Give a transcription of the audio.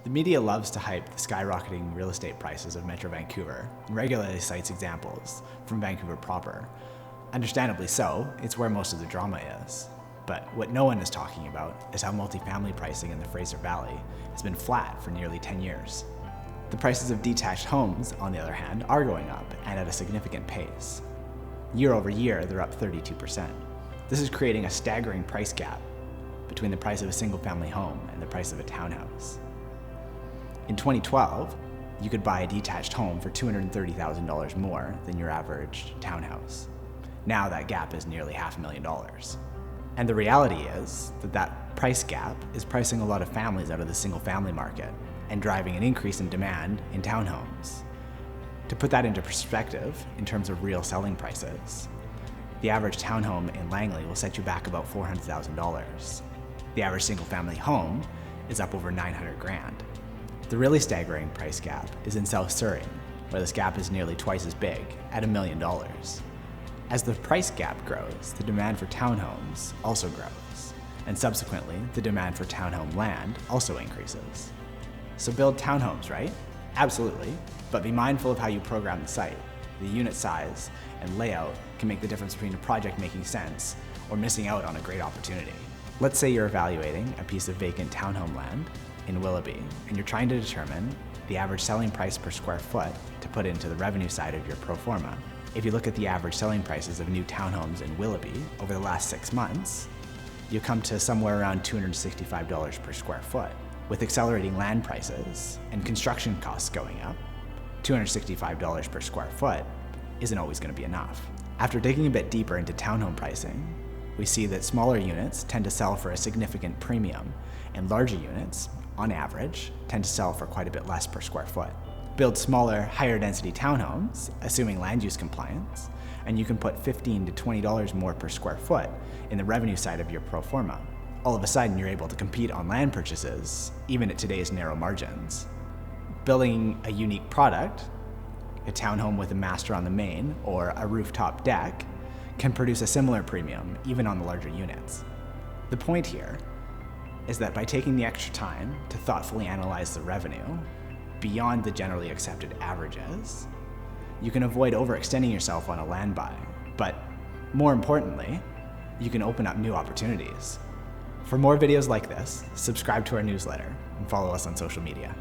The media loves to hype the skyrocketing real estate prices of Metro Vancouver and regularly cites examples from Vancouver proper. Understandably so, it's where most of the drama is. But what no one is talking about is how multifamily pricing in the Fraser Valley has been flat for nearly 10 years. The prices of detached homes, on the other hand, are going up and at a significant pace. Year over year, they're up 32%. This is creating a staggering price gap between the price of a single-family home and the price of a townhouse. In 2012, you could buy a detached home for $230,000 more than your average townhouse. Now that gap is nearly $500,000. And the reality is that that price gap is pricing a lot of families out of the single-family market and driving an increase in demand in townhomes. To put that into perspective, in terms of real selling prices, the average townhome in Langley will set you back about $400,000. The average single-family home is up over $900,000. The really staggering price gap is in South Surrey, where this gap is nearly twice as big, at $1 million. As the price gap grows, the demand for townhomes also grows, and subsequently, the demand for townhome land also increases. So build townhomes, right? Absolutely, but be mindful of how you program the site. The unit size and layout can make the difference between a project making sense or missing out on a great opportunity. Let's say you're evaluating a piece of vacant townhome land in Willoughby, and you're trying to determine the average selling price per square foot to put into the revenue side of your pro forma. If you look at the average selling prices of new townhomes in Willoughby over the last 6 months, you come to somewhere around $265 per square foot. With accelerating land prices and construction costs going up, $265 per square foot isn't always going to be enough. After digging a bit deeper into townhome pricing, we see that smaller units tend to sell for a significant premium, and larger units, on average, tend to sell for quite a bit less per square foot. Build smaller, higher density townhomes, assuming land use compliance, and you can put $15 to $20 more per square foot in the revenue side of your pro forma. All of a sudden, you're able to compete on land purchases, even at today's narrow margins. Building a unique product, a townhome with a master on the main or a rooftop deck, can produce a similar premium, even on the larger units. The point here is that by taking the extra time to thoughtfully analyze the revenue beyond the generally accepted averages, you can avoid overextending yourself on a land buy, but more importantly, you can open up new opportunities. For more videos like this, subscribe to our newsletter and follow us on social media.